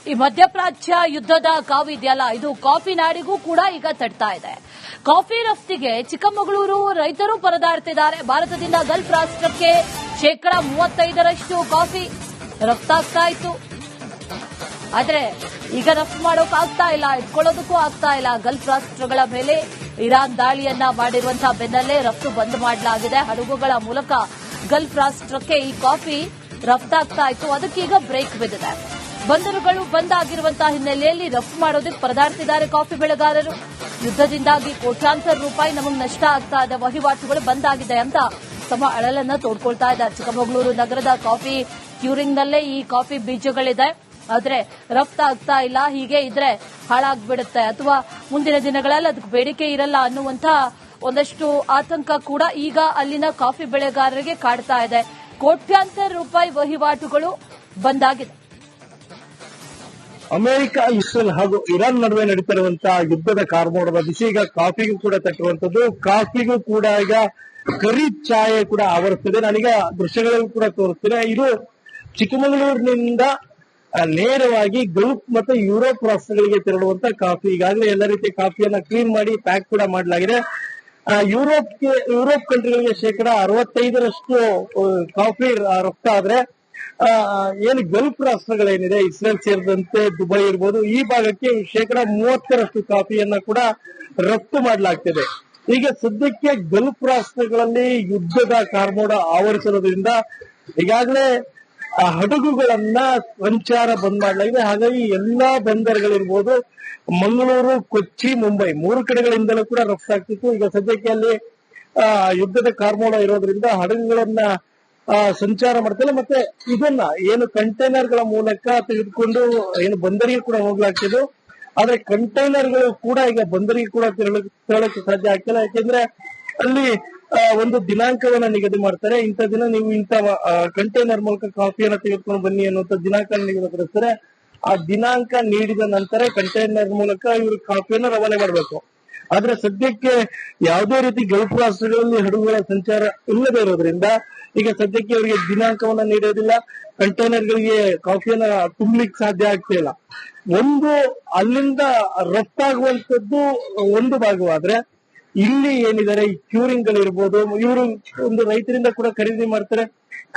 ಈ ಮಧ್ಯಪ್ರಾಚ್ಯ ಯುದ್ಧದ ಕಾವು ಇದೆಯಲ್ಲ, ಇದು ಕಾಫಿ ನಾಡಿಗೂ ಕೂಡ ಈಗ ತಟ್ತಾ ಇದೆ. ಕಾಫಿ ರಫ್ತಿಗೆ ಚಿಕ್ಕಮಗಳೂರು ರೈತರು ಪರದಾಡ್ತಿದ್ದಾರೆ. ಭಾರತದಿಂದ ಗಲ್ಫ್ ರಾಷ್ಟ್ರಕ್ಕೆ 35% ಕಾಫಿ ರಫ್ತಾಗ್ತಾ ಇತ್ತು. ಆದ್ರೆ ಈಗ ರಫ್ತು ಮಾಡೋಕ್ಕಾಗ್ತಾ ಇಲ್ಲ, ಇಟ್ಕೊಳ್ಳೋದಕ್ಕೂ ಆಗ್ತಾ ಇಲ್ಲ. ಗಲ್ಫ್ ರಾಷ್ಟ್ರಗಳ ಮೇಲೆ ಇರಾನ್ ದಾಳಿಯನ್ನ ಮಾಡಿರುವಂತಹ ಬೆನ್ನಲ್ಲೇ ರಫ್ತು ಬಂದ್ ಮಾಡಲಾಗಿದೆ. ಹಡಗುಗಳ ಮೂಲಕ ಗಲ್ಫ್ ರಾಷ್ಟ್ರಕ್ಕೆ ಈ ಕಾಫಿ ರಫ್ತಾಗ್ತಾ ಇತ್ತು. ಅದಕ್ಕೀಗ ಬ್ರೇಕ್ ಬಿದ್ದಿದೆ. ಬಂದರುಗಳು ಬಂದ್ ಆಗಿರುವಂತಹ ಹಿನ್ನೆಲೆಯಲ್ಲಿ ರಫ್ತು ಮಾಡೋದಕ್ಕೆ ಪರದಾಡ್ತಿದ್ದಾರೆ ಕಾಫಿ ಬೆಳೆಗಾರರು. ಯುದ್ಧದಿಂದಾಗಿ ಕೋಟ್ಯಾಂತರ ರೂಪಾಯಿ ನಮಗೆ ನಷ್ಟ ಆಗ್ತಾ ಇದೆ, ವಹಿವಾಟುಗಳು ಬಂದ್ ಆಗಿದೆ ಅಂತ ತಮ್ಮ ಅಳಲನ್ನ ತೋಡ್ಕೊಳ್ತಾ ಇದ್ದಾರೆ. ಚಿಕ್ಕಮಗಳೂರು ನಗರದ ಕಾಫಿ ಕ್ಯೂರಿಂಗ್ನಲ್ಲೇ ಈ ಕಾಫಿ ಬೀಜಗಳಿದೆ. ಆದ್ರೆ ರಫ್ತಾಗ್ತಾ ಇಲ್ಲ. ಹೀಗೆ ಇದ್ರೆ ಹಾಳಾಗ್ಬಿಡುತ್ತೆ ಅಥವಾ ಮುಂದಿನ ದಿನಗಳಲ್ಲಿ ಅದಕ್ಕೆ ಬೇಡಿಕೆ ಇರಲ್ಲ ಅನ್ನುವಂತ ಒಂದಷ್ಟು ಆತಂಕ ಕೂಡ ಈಗ ಅಲ್ಲಿನ ಕಾಫಿ ಬೆಳೆಗಾರರಿಗೆ ಕಾಡ್ತಾ ಇದೆ. ಕೋಟ್ಯಾಂತರ ರೂಪಾಯಿ ವಹಿವಾಟುಗಳು ಬಂದಾಗಿದೆ. ಅಮೆರಿಕ, ಇಸ್ರೇಲ್ ಹಾಗೂ ಇರಾನ್ ನಡುವೆ ನಡೀತಿರುವಂತಹ ಯುದ್ಧದ ಕಾರ್ಮೋಡದ ಬಿಸಿ ಈಗ ಕಾಫಿಗೂ ಕೂಡ ತಟ್ಟುವಂತದ್ದು. ಕಾಫಿಗೂ ಕೂಡ ಈಗ ಕರಿ ಛಾಯೆ ಕೂಡ ಆವರಿಸ್ತಿದೆ. ನಾನೀಗ ದೃಶ್ಯಗಳನ್ನು ಕೂಡ ತೋರಿಸ್ತೇನೆ. ಇದು ಚಿಕ್ಕಮಗಳೂರಿನಿಂದ ನೇರವಾಗಿ ಗಲ್ಫ್ ಮತ್ತು ಯುರೋಪ್ ರಾಷ್ಟ್ರಗಳಿಗೆ ತೆರಳುವಂತ ಕಾಫಿ. ಈಗಾಗಲೇ ಎಲ್ಲ ರೀತಿಯ ಕಾಫಿಯನ್ನ ಕ್ಲೀನ್ ಮಾಡಿ ಪ್ಯಾಕ್ ಕೂಡ ಮಾಡಲಾಗಿದೆ. ಯುರೋಪ್ ಕಂಟ್ರಿಗಳಿಗೆ 65% ಕಾಫಿ ರಫ್ತಾದ್ರೆ ಏನು ಗಲ್ಫ್ ರಾಷ್ಟ್ರಗಳೇನಿದೆ, ಇಸ್ರೇಲ್ ಸೇರಿದಂತೆ ದುಬೈ ಇರ್ಬೋದು, ಈ ಭಾಗಕ್ಕೆ 30% ಕಾಫಿಯನ್ನ ಕೂಡ ರಫ್ತು ಮಾಡಲಾಗ್ತಿದೆ. ಈಗ ಸದ್ಯಕ್ಕೆ ಗಲ್ಫ್ ರಾಷ್ಟ್ರಗಳಲ್ಲಿ ಯುದ್ಧದ ಕಾರ್ಮೋಡ ಆವರಿಸಿರೋದ್ರಿಂದ ಈಗಾಗಲೇ ಹಡಗುಗಳನ್ನ ಸಂಚಾರ ಬಂದ್ ಮಾಡಲಾಗಿದೆ. ಹಾಗಾಗಿ ಎಲ್ಲಾ ಬಂದರುಗಳಿರ್ಬೋದು, ಮಂಗಳೂರು, ಕೊಚ್ಚಿ, ಮುಂಬೈ 3 ಕಡೆಗಳಿಂದಲೂ ಕೂಡ ರಫ್ತಾಗ್ತಿತ್ತು. ಈಗ ಸದ್ಯಕ್ಕೆ ಅಲ್ಲಿ ಯುದ್ಧದ ಕಾರ್ಮೋಡ ಇರೋದ್ರಿಂದ ಹಡಗುಗಳನ್ನ ಸಂಚಾರ ಮಾಡ್ತಿಲ್ಲ. ಮತ್ತೆ ಇದನ್ನ ಏನು ಕಂಟೈನರ್ಗಳ ಮೂಲಕ ತೆಗೆದುಕೊಂಡು ಏನು ಬಂದರಿಗೆ ಕೂಡ ಹೋಗ್ಲಾಗ್ತಿದ್ದು, ಆದ್ರೆ ಕಂಟೈನರ್ಗಳು ಕೂಡ ಈಗ ಬಂದರಿಗೆ ಕೂಡ ತೆರಳಕ್ಕೆ ಸಾಧ್ಯ ಆಗ್ತಿಲ್ಲ. ಯಾಕೆಂದ್ರೆ ಅಲ್ಲಿ ಒಂದು ದಿನಾಂಕವನ್ನ ನಿಗದಿ ಮಾಡ್ತಾರೆ. ಇಂಥ ದಿನ ನೀವು ಇಂಥ ಕಂಟೈನರ್ ಮೂಲಕ ಕಾಫಿಯನ್ನ ತೆಗೆದುಕೊಂಡು ಬನ್ನಿ ಅನ್ನುವಂಥ ದಿನಾಂಕ ನಿಗದಿಪಡಿಸ್ತಾರೆ. ಆ ದಿನಾಂಕ ನೀಡಿದ ನಂತರ ಕಂಟೈನರ್ ಮೂಲಕ ಇವರು ಕಾಫಿಯನ್ನ ರವಾನೆ ಮಾಡಬೇಕು. ಆದ್ರೆ ಸದ್ಯಕ್ಕೆ ಯಾವುದೇ ರೀತಿ ಗಲ್ಫ್ ರಾಷ್ಟ್ರಗಳಲ್ಲಿ ಹಡಗುಗಳ ಸಂಚಾರ ಇಲ್ಲದೆ ಇರೋದ್ರಿಂದ ಈಗ ಸದ್ಯಕ್ಕೆ ಅವರಿಗೆ ದಿನಾಂಕವನ್ನ ನೀಡೋದಿಲ್ಲ. ಕಂಟೈನರ್ಗಳಿಗೆ ಕಾಫಿಯನ್ನ ತುಂಬಲಿಕ್ಕೆ ಸಾಧ್ಯ ಆಗ್ತಾ ಇಲ್ಲ. ಒಂದು ಅಲ್ಲಿಂದ ರಫ್ತಾಗುವಂತದ್ದು ಒಂದು ಭಾಗವಾದ್ರೆ, ಇಲ್ಲಿ ಏನಿದ್ದಾರೆ ಈ ಕ್ಯೂರಿಂಗ್ ಗಳಿರ್ಬೋದು, ಇವರು ಒಂದು ರೈತರಿಂದ ಕೂಡ ಖರೀದಿ ಮಾಡ್ತಾರೆ.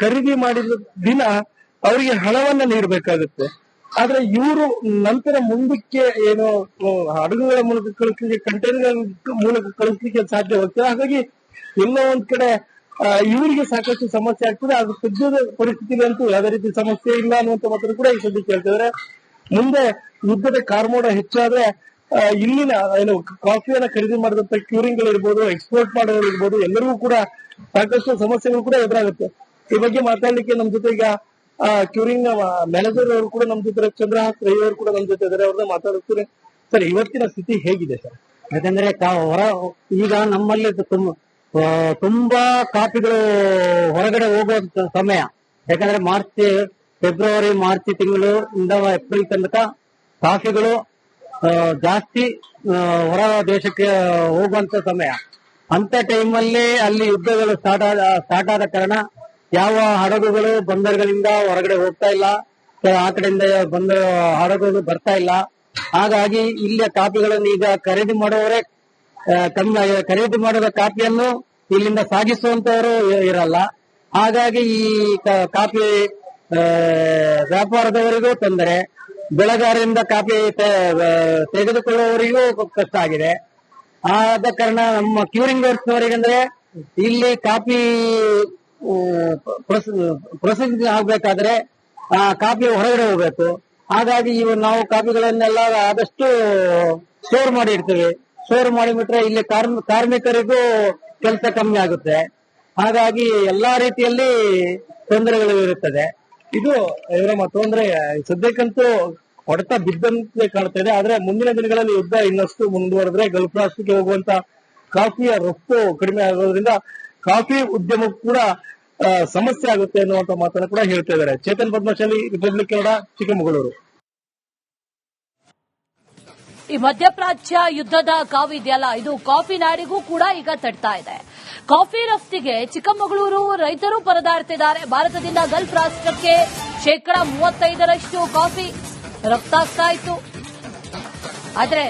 ಖರೀದಿ ಮಾಡಿದ ದಿನ ಅವರಿಗೆ ಹಣವನ್ನ ನೀಡಬೇಕಾಗುತ್ತೆ. ಆದ್ರೆ ಇವರು ನಂತರ ಮುಂದಕ್ಕೆ ಏನು ಹಡಗುಗಳ ಮೂಲಕ ಕಳಿಸ್ಲಿಕ್ಕೆ, ಕಂಟೈನರ್ಗಳ ಮೂಲಕ ಕಳಿಸ್ಲಿಕ್ಕೆ ಸಾಧ್ಯವಾಗ್ತದೆ. ಹಾಗಾಗಿ ಎಲ್ಲೋ ಒಂದ್ ಕಡೆ ಇವರಿಗೆ ಸಾಕಷ್ಟು ಸಮಸ್ಯೆ ಆಗ್ತದೆ. ಅದು ಸದ್ಯದ ಪರಿಸ್ಥಿತಿಗೆ ಅಂತೂ ಯಾವುದೇ ರೀತಿ ಸಮಸ್ಯೆ ಇಲ್ಲ ಅನ್ನುವಂತ ಮಾತ್ರ ಕೂಡ ಈ ಸದ್ಯಕ್ಕೆ ಹೇಳ್ತಿದ್ದಾರೆ. ಮುಂದೆ ಯುದ್ಧದ ಕಾರ್ಮೋಡ ಹೆಚ್ಚಾದ್ರೆ ಇಲ್ಲಿನ ಏನು ಕಾಫಿಯನ್ನ ಖರೀದಿ ಮಾಡಿದಂತ ಕ್ಯೂರಿಂಗ್ ಗಳಿರ್ಬೋದು, ಎಕ್ಸ್ಪೋರ್ಟ್ ಮಾಡೋರು ಇರ್ಬೋದು, ಎಲ್ಲರಿಗೂ ಕೂಡ ಸಾಕಷ್ಟು ಸಮಸ್ಯೆಗಳು ಕೂಡ ಎದುರಾಗುತ್ತೆ. ಈ ಬಗ್ಗೆ ಮಾತಾಡ್ಲಿಕ್ಕೆ ನಮ್ ಜೊತೆ ಈಗ ಕ್ಯೂರಿಂಗ್ ಮ್ಯಾನೇಜರ್ ಅವರು ಕೂಡ ನಮ್ ಜೊತೆ, ಚಂದ್ರಹಾಸ್ ರೈ ಅವರು ಕೂಡ ನಮ್ ಜೊತೆ ಇದ್ದಾರೆ. ಅವ್ರನ್ನ ಮಾತಾಡ್ತಾರೆ. ಸರ್, ಇವತ್ತಿನ ಸ್ಥಿತಿ ಹೇಗಿದೆ ಸರ್? ಯಾಕಂದ್ರೆ ಈಗ ನಮ್ಮಲ್ಲಿ ತುಂಬಾ ಕಾಫಿಗಳು ಹೊರಗಡೆ ಹೋಗುವಂತ ಸಮಯ. ಯಾಕಂದ್ರೆ ಫೆಬ್ರವರಿ ಮಾರ್ಚ್ ತಿಂಗಳು ಇಂದ ಏಪ್ರಿಲ್ ತನಕ ಕಾಫಿಗಳು ಜಾಸ್ತಿ ಹೊರ ದೇಶಕ್ಕೆ ಹೋಗುವಂತ ಸಮಯ. ಅಂತ ಟೈಮಲ್ಲಿ ಅಲ್ಲಿ ಯುದ್ಧಗಳು ಸ್ಟಾರ್ಟ್ ಆದ ಕಾರಣ ಯಾವ ಹಡಗುಗಳು ಬಂದರುಗಳಿಂದ ಹೊರಗಡೆ ಹೋಗ್ತಾ ಇಲ್ಲ, ಆ ಕಡೆಯಿಂದ ಬಂದ ಹಡಗುಗಳು ಬರ್ತಾ ಇಲ್ಲ. ಹಾಗಾಗಿ ಇಲ್ಲಿಯ ಕಾಫಿಗಳನ್ನು ಈಗ ಖರೀದಿ ಮಾಡುವವರೇ ಕಮ್ಮಿ. ಖರೀದಿ ಮಾಡಿದ ಕಾಫಿಯನ್ನು ಇಲ್ಲಿಂದ ಸಾಗಿಸುವಂತವರು ಇರಲ್ಲ. ಹಾಗಾಗಿ ಈ ಕಾಫಿ ವ್ಯಾಪಾರದವರಿಗೂ ತೊಂದರೆ, ಬೆಳೆಗಾರರಿಂದ ಕಾಫಿ ತೆಗೆದುಕೊಳ್ಳುವವರಿಗೂ ಕಷ್ಟ ಆಗಿದೆ. ಆದ ಕಾರಣ ನಮ್ಮ ಕ್ಯೂರಿಂಗ್ ವರ್ಕ್ಸ್ನವರಿಗಂದ್ರೆ ಇಲ್ಲಿ ಕಾಫಿ ಪ್ರೊಸೆಸಿಂಗ್ ಆಗ್ಬೇಕಾದ್ರೆ ಕಾಫಿ ಹೊರಗಡೆ ಹೋಗ್ಬೇಕು. ಹಾಗಾಗಿ ನಾವು ಕಾಫಿಗಳನ್ನೆಲ್ಲ ಆದಷ್ಟು ಸ್ಟೋರ್ ಮಾಡಿ ಇಡ್ತೇವೆ. ಸ್ಟೋರ್ ಮಾಡಿಬಿಟ್ರೆ ಇಲ್ಲಿ ಕಾರ್ಮಿಕರಿಗೂ ಕೆಲಸ ಕಮ್ಮಿ ಆಗುತ್ತೆ. ಹಾಗಾಗಿ ಎಲ್ಲಾ ರೀತಿಯಲ್ಲಿ ತೊಂದರೆಗಳು ಇರುತ್ತದೆ. ಇದು ಇವರ ತೊಂದರೆ ಸದ್ಯಕ್ಕಂತೂ ಹೊಡೆತ ಬಿದ್ದಂತೆ ಕಾಣ್ತಾ ಇದೆ. ಆದ್ರೆ ಮುಂದಿನ ದಿನಗಳಲ್ಲಿ ಯುದ್ಧ ಇನ್ನಷ್ಟು ಮುಂದುವರೆದ್ರೆ ಗಲ್ಫ್ ರಾಷ್ಟ್ರಕ್ಕೆ ಹೋಗುವಂತ ಕಾಫಿಯ ರಫ್ತು ಕಡಿಮೆ ಆಗೋದ್ರಿಂದ ಕಾಫಿ ಉದ್ಯಮಕ್ಕೂ ಕೂಡ ಸಮಸ್ಯೆ ಆಗುತ್ತೆ ಅನ್ನುವಂತ ಮಾತನ್ನ ಕೂಡ ಹೇಳ್ತಾ ಇದ್ದಾರೆ. ಚೇತನ್ ಪದ್ಮಶಾಲಿ, ರಿಪಬ್ಲಿಕ್ ಕನ್ನಡ, ಚಿಕ್ಕಮಗಳೂರು. ಈ ಮಧ್ಯಪ್ರಾಚ್ಯ ಯುದ್ಧದ ಕಾವು ಇದೆಯಲ್ಲ, ಇದು ಕಾಫಿ ನಾಡಿಗೂ ಕೂಡ ಈಗ ತಟ್ತಾ ಇದೆ. ಕಾಫಿ ರಫ್ತಿಗೆ ಚಿಕ್ಕಮಗಳೂರು ರೈತರು ಪರದಾಡ್ತಿದ್ದಾರೆ. ಭಾರತದಿಂದ ಗಲ್ಫ್ ರಾಷ್ಟ್ರಕ್ಕೆ 35% ಕಾಫಿ ರಫ್ತಾಗ್ತಾ ಇತ್ತು. ಆದ್ರೆ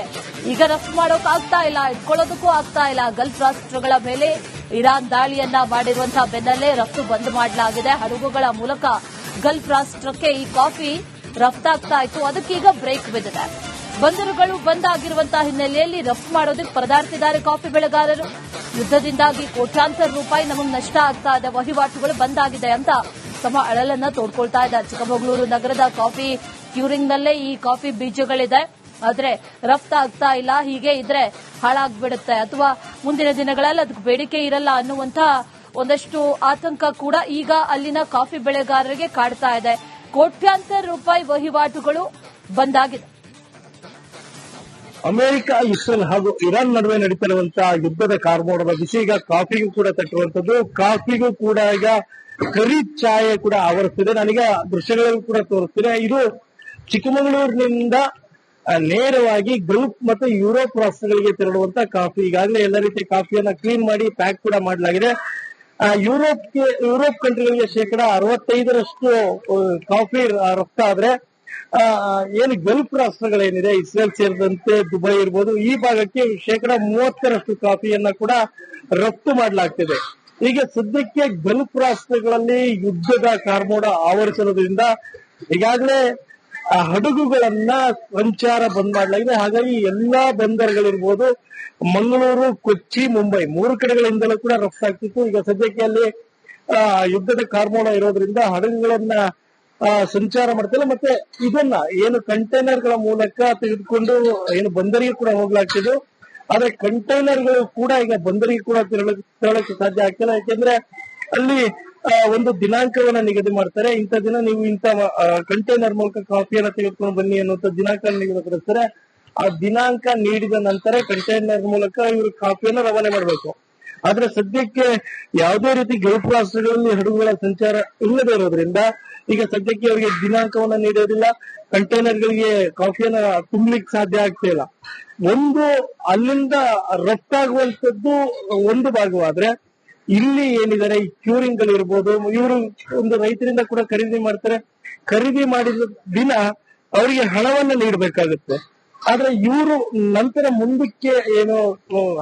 ಈಗ ರಫ್ತು ಮಾಡೋಕ್ ಆಗ್ತಾ ಇಲ್ಲ, ಇಟ್ಕೊಳ್ಳೋದಕ್ಕೂ ಆಗ್ತಾ ಇಲ್ಲ. ಗಲ್ಫ್ ರಾಷ್ಟ್ರಗಳ ಮೇಲೆ ಇರಾನ್ ದಾಳಿಯನ್ನ ಮಾಡಿರುವಂತಹ ಬೆನ್ನಲ್ಲೇ ರಫ್ತು ಬಂದ್ ಮಾಡಲಾಗಿದೆ. ಹಡಗುಗಳ ಮೂಲಕ ಗಲ್ಫ್ ರಾಷ್ಟ್ರಕ್ಕೆ ಈ ಕಾಫಿ ರಫ್ತಾಗ್ತಾ ಇತ್ತು. ಅದಕ್ಕೀಗ ಬ್ರೇಕ್ ಬಿದ್ದಿದೆ. ಬಂದರುಗಳು ಬಂದ್ ಆಗಿರುವಂತಹ ಹಿನ್ನೆಲೆಯಲ್ಲಿ ರಫ್ತು ಮಾಡೋದಕ್ಕೆ ಪರದಾಡ್ತಿದ್ದಾರೆ ಕಾಫಿ ಬೆಳೆಗಾರರು. ಯುದ್ದದಿಂದಾಗಿ ಕೋಟ್ಯಾಂತರ ರೂಪಾಯಿ ನಮಗೆ ನಷ್ಟ ಆಗ್ತಾ ಇದೆ, ವಹಿವಾಟುಗಳು ಬಂದ್ ಆಗಿದೆ ಅಂತ ತಮ್ಮ ಅಳಲನ್ನ ತೋಡ್ಕೊಳ್ತಾ ಇದ್ದಾರೆ. ಚಿಕ್ಕಮಗಳೂರು ನಗರದ ಕಾಫಿ ಕ್ಯೂರಿಂಗ್ನಲ್ಲೇ ಈ ಕಾಫಿ ಬೀಜಗಳಿದೆ. ಆದ್ರೆ ರಫ್ತಾಗ್ತಾ ಇಲ್ಲ. ಹೀಗೆ ಇದ್ರೆ ಹಾಳಾಗ್ಬಿಡುತ್ತೆ ಅಥವಾ ಮುಂದಿನ ದಿನಗಳಲ್ಲಿ ಅದಕ್ಕೆ ಬೇಡಿಕೆ ಇರಲ್ಲ ಅನ್ನುವಂತ ಒಂದಷ್ಟು ಆತಂಕ ಕೂಡ ಈಗ ಅಲ್ಲಿನ ಕಾಫಿ ಬೆಳೆಗಾರರಿಗೆ ಕಾಡ್ತಾ ಇದೆ. ಕೋಟ್ಯಾಂತರ ರೂಪಾಯಿ ವಹಿವಾಟುಗಳು ಬಂದಾಗಿದೆ. ಅಮೆರಿಕ, ಇಸ್ರೇಲ್ ಹಾಗೂ ಇರಾನ್ ನಡುವೆ ನಡೀತಿರುವಂತಹ ಯುದ್ಧದ ಕಾರ್ಮೋಡದ ಬಿಸಿ ಈಗ ಕಾಫಿಗೂ ಕೂಡ ತಟ್ಟುವಂತದ್ದು. ಕಾಫಿಗೂ ಕೂಡ ಈಗ ಕರಿ ಛಾಯೆ ಕೂಡ ಆವರಿಸ್ತಿದೆ. ನನಗೆ ದೃಶ್ಯಗಳನ್ನು ಕೂಡ ತೋರಿಸ್ತಿದೆ. ಇದು ಚಿಕ್ಕಮಗಳೂರಿನಿಂದ ನೇರವಾಗಿ ಗಲ್ಫ್ ಮತ್ತು ಯುರೋಪ್ ರಾಷ್ಟ್ರಗಳಿಗೆ ತೆರಳುವಂತ ಕಾಫಿ. ಈಗಾಗಲೇ ಎಲ್ಲ ರೀತಿಯ ಕಾಫಿಯನ್ನ ಕ್ಲೀನ್ ಮಾಡಿ ಪ್ಯಾಕ್ ಕೂಡ ಮಾಡಲಾಗಿದೆ. ಯುರೋಪ್ ಕಂಟ್ರಿಗಳಿಗೆ 65% ಕಾಫಿ ರಫ್ತಾದ್ರೆ ಏನು ಗಲ್ಫ್ ರಾಷ್ಟ್ರಗಳೇನಿದೆ, ಇಸ್ರೇಲ್ ಸೇರಿದಂತೆ ದುಬೈ ಇರ್ಬೋದು, ಈ ಭಾಗಕ್ಕೆ 30% ಕಾಫಿಯನ್ನ ಕೂಡ ರಫ್ತು ಮಾಡಲಾಗ್ತಿದೆ. ಈಗ ಸದ್ಯಕ್ಕೆ ಗಲ್ಫ್ ರಾಷ್ಟ್ರಗಳಲ್ಲಿ ಯುದ್ಧದ ಕಾರ್ಮೋಡ ಆವರಿಸಿರೋದ್ರಿಂದ ಈಗಾಗಲೇ ಹಡಗುಗಳನ್ನ ಸಂಚಾರ ಬಂದ್ ಮಾಡಲಾಗಿದೆ. ಹಾಗಾಗಿ ಎಲ್ಲಾ ಬಂದರುಗಳಿರ್ಬೋದು, ಮಂಗಳೂರು, ಕೊಚ್ಚಿ, ಮುಂಬೈ 3 ಕಡೆಗಳಿಂದಲೂ ಕೂಡ ರಫ್ತಾಗ್ತಿತ್ತು. ಈಗ ಸದ್ಯಕ್ಕೆ ಅಲ್ಲಿ ಯುದ್ಧದ ಕಾರ್ಮೋಡ ಇರೋದ್ರಿಂದ ಹಡಗುಗಳನ್ನ ಸಂಚಾರ ಮಾಡ್ತಿಲ್ಲ. ಮತ್ತೆ ಇದನ್ನ ಏನು ಕಂಟೈನರ್ಗಳ ಮೂಲಕ ತೆಗೆದುಕೊಂಡು ಏನು ಬಂದರಿಗೆ ಕೂಡ ಹೋಗ್ಲಾಗ್ತಿದ್ದು, ಆದ್ರೆ ಕಂಟೈನರ್ಗಳು ಕೂಡ ಈಗ ಬಂದರಿಗೆ ಕೂಡ ತೆರಳಕ್ಕೆ ಸಾಧ್ಯ ಆಗ್ತಿಲ್ಲ. ಯಾಕೆಂದ್ರೆ ಅಲ್ಲಿ ಒಂದು ದಿನಾಂಕವನ್ನ ನಿಗದಿ ಮಾಡ್ತಾರೆ. ಇಂಥ ದಿನ ನೀವು ಇಂಥ ಕಂಟೈನರ್ ಮೂಲಕ ಕಾಫಿಯನ್ನ ತೆಗೆದುಕೊಂಡು ಬನ್ನಿ ಅನ್ನುವಂಥ ದಿನಾಂಕ ನಿಗದಿಪಡಿಸ್ತಾರೆ. ಆ ದಿನಾಂಕ ನೀಡಿದ ನಂತರ ಕಂಟೈನರ್ ಮೂಲಕ ಇವರು ಕಾಫಿಯನ್ನ ರವಾನೆ ಮಾಡಬೇಕು. ಆದ್ರೆ ಸದ್ಯಕ್ಕೆ ಯಾವುದೇ ರೀತಿ ಗಲ್ಫ್ ರಾಷ್ಟ್ರಗಳಲ್ಲಿ ಹಡಗುಗಳ ಸಂಚಾರ ಇಲ್ಲದೆ ಇರೋದ್ರಿಂದ ಈಗ ಸದ್ಯಕ್ಕೆ ಅವರಿಗೆ ದಿನಾಂಕವನ್ನ ನೀಡೋದಿಲ್ಲ. ಕಂಟೈನರ್ಗಳಿಗೆ ಕಾಫಿಯನ್ನ ತುಂಬಲಿಕ್ಕೆ ಸಾಧ್ಯ ಆಗ್ತಾ ಇಲ್ಲ. ಒಂದು ಅಲ್ಲಿಂದ ರಫ್ತಾಗುವಂತದ್ದು ಒಂದು ಭಾಗವಾದ್ರೆ, ಇಲ್ಲಿ ಏನಿದ್ದಾರೆ ಈ ಕ್ಯೂರಿಂಗ್ ಗಳಿರ್ಬೋದು, ಇವರು ಒಂದು ರೈತರಿಂದ ಕೂಡ ಖರೀದಿ ಮಾಡ್ತಾರೆ. ಖರೀದಿ ಮಾಡಿದ ದಿನ ಅವರಿಗೆ ಹಣವನ್ನ ನೀಡಬೇಕಾಗುತ್ತೆ. ಆದ್ರೆ ಇವರು ನಂತರ ಮುಂದಕ್ಕೆ ಏನು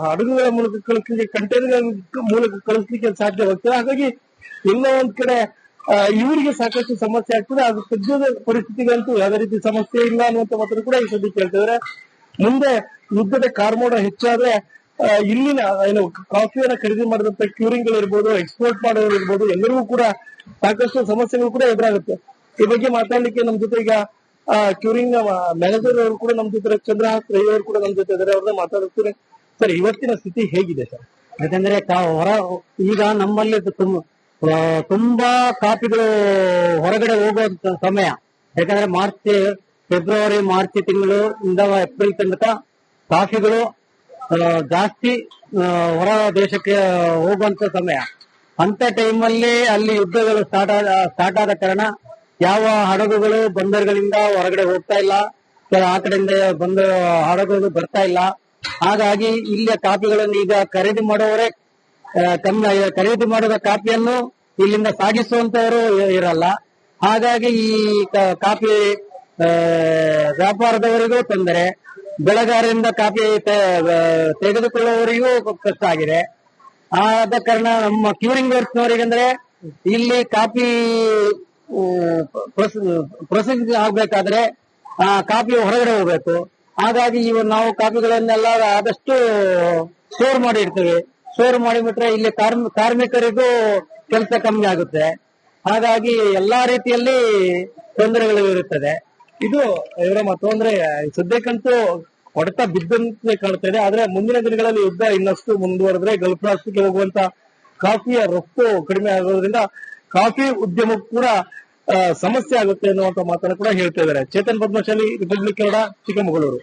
ಹಡಗುಗಳ ಮೂಲಕ ಕಳಿಸ್ಲಿಕ್ಕೆ, ಕಂಟೈನರ್ಗಳ ಮೂಲಕ ಕಳಿಸ್ಲಿಕ್ಕೆ ಸಾಧ್ಯವಾಗ್ತದೆ. ಹಾಗಾಗಿ ಎಲ್ಲ ಒಂದ್ ಕಡೆ ಇವರಿಗೆ ಸಾಕಷ್ಟು ಸಮಸ್ಯೆ ಆಗ್ತದೆ. ಅದು ಸದ್ಯದ ಪರಿಸ್ಥಿತಿಗಂತೂ ಯಾವುದೇ ರೀತಿ ಸಮಸ್ಯೆ ಇಲ್ಲ ಅನ್ನುವಂತ ಮಾತ್ರ ಕೂಡ ಈ ಸದ್ಯಕ್ಕೆ ಹೇಳ್ತಿದ್ದಾರೆ. ಮುಂದೆ ಯುದ್ಧದ ಕಾರ್ಮೋಡ ಹೆಚ್ಚಾದ್ರೆ ಇಲ್ಲಿನ ಏನು ಕಾಫಿಯನ್ನ ಖರೀದಿ ಮಾಡಿದಂತ ಕ್ಯೂರಿಂಗ್ ಗಳಿರ್ಬೋದು, ಎಕ್ಸ್ಪೋರ್ಟ್ ಮಾಡೋರು ಇರ್ಬೋದು, ಎಲ್ಲರಿಗೂ ಕೂಡ ಸಾಕಷ್ಟು ಸಮಸ್ಯೆಗಳು ಕೂಡ ಎದುರಾಗುತ್ತೆ. ಈ ಬಗ್ಗೆ ಮಾತಾಡ್ಲಿಕ್ಕೆ ನಮ್ ಜೊತೆ ಈಗ ಕ್ಯೂರಿಂಗ್ ಮ್ಯಾನೇಜರ್ ಅವರು ಕೂಡ ನಮ್ ಜೊತೆ, ಚಂದ್ರಹಾಸ್ ರೈ ಅವರು ಕೂಡ ನಮ್ ಜೊತೆ ಇದ್ದಾರೆ. ಅವ್ರನ್ನ ಮಾತಾಡ್ತಾರೆ. ಸರ್, ಇವತ್ತಿನ ಸ್ಥಿತಿ ಹೇಗಿದೆ ಸರ್? ಯಾಕಂದ್ರೆ ಈಗ ನಮ್ಮಲ್ಲಿ ತುಂಬಾ ಕಾಫಿಗಳು ಹೊರಗಡೆ ಹೋಗುವಂತ ಸಮಯ. ಯಾಕಂದ್ರೆ ಫೆಬ್ರವರಿ ಮಾರ್ಚ್ ತಿಂಗಳು ಇಂದ ಏಪ್ರಿಲ್ ತನಕ ಕಾಫಿಗಳು ಜಾಸ್ತಿ ಹೊರ ದೇಶಕ್ಕೆ ಹೋಗುವಂತ ಸಮಯ. ಅಂತ ಟೈಮಲ್ಲಿ ಅಲ್ಲಿ ಯುದ್ಧಗಳು ಸ್ಟಾರ್ಟ್ ಆದ ಕಾರಣ ಯಾವ ಹಡಗುಗಳು ಬಂದರುಗಳಿಂದ ಹೊರಗಡೆ ಹೋಗ್ತಾ ಇಲ್ಲ, ಆ ಕಡೆಯಿಂದ ಬಂದ ಹಡಗುಗಳು ಬರ್ತಾ ಇಲ್ಲ. ಹಾಗಾಗಿ ಇಲ್ಲಿಯ ಕಾಫಿಗಳನ್ನು ಈಗ ಖರೀದಿ ಮಾಡುವವರೇ ಕಮ್ಮಿ. ಖರೀದಿ ಮಾಡಿದ ಕಾಫಿಯನ್ನು ಇಲ್ಲಿಂದ ಸಾಗಿಸುವಂತವರು ಇರಲ್ಲ. ಹಾಗಾಗಿ ಈ ಕಾಫಿ ವ್ಯಾಪಾರದವರಿಗೂ ತೊಂದರೆ, ಬೆಳೆಗಾರರಿಂದ ಕಾಫಿ ತೆಗೆದುಕೊಳ್ಳುವವರಿಗೂ ಕಷ್ಟ ಆಗಿದೆ. ಆದ ಕಾರಣ ನಮ್ಮ ಕ್ಯೂರಿಂಗ್ ವರ್ಕ್ಸ್ನವರಿಗಂದ್ರೆ ಇಲ್ಲಿ ಕಾಫಿ ಪ್ರೊಸೆಸಿಂಗ್ ಆಗ್ಬೇಕಾದ್ರೆ ಕಾಫಿ ಹೊರಗಡೆ ಹೋಗ್ಬೇಕು. ಹಾಗಾಗಿ ನಾವು ಕಾಫಿಗಳನ್ನೆಲ್ಲ ಆದಷ್ಟು ಸ್ಟೋರ್ ಮಾಡಿ ಇಡ್ತೇವೆ. ಸ್ಟೋರ್ ಮಾಡಿಬಿಟ್ರೆ ಇಲ್ಲಿ ಕಾರ್ಮಿಕರಿಗೂ ಕೆಲಸ ಕಮ್ಮಿ ಆಗುತ್ತೆ. ಹಾಗಾಗಿ ಎಲ್ಲಾ ರೀತಿಯಲ್ಲಿ ತೊಂದರೆಗಳು ಇರುತ್ತದೆ. ಇದು ಇವರ ಮತ್ತೊಂದ್ರೆ ಸದ್ಯಕ್ಕಂತೂ ಹೊಡೆತ ಬಿದ್ದಂತೆ ಕಾಣ್ತಾ ಇದೆ. ಆದ್ರೆ ಮುಂದಿನ ದಿನಗಳಲ್ಲಿ ಯುದ್ಧ ಇನ್ನಷ್ಟು ಮುಂದುವರೆದ್ರೆ ಗಲ್ಫ್ ರಾಷ್ಟ್ರಕ್ಕೆ ಹೋಗುವಂತ ಕಾಫಿಯ ರಫ್ತು ಕಡಿಮೆ ಆಗೋದ್ರಿಂದ ಕಾಫಿ ಉದ್ಯಮಕ್ಕೂ ಕೂಡ ಸಮಸ್ಯೆ ಆಗುತ್ತೆ ಅನ್ನುವಂತ ಮಾತನ್ನು ಕೂಡ ಹೇಳ್ತಾ ಇದ್ದಾರೆ. ಚೇತನ್ ಪದ್ಮಶಾಲಿ, ರಿಪಬ್ಲಿಕ್ ಕನ್ನಡ, ಚಿಕ್ಕಮಗಳೂರು.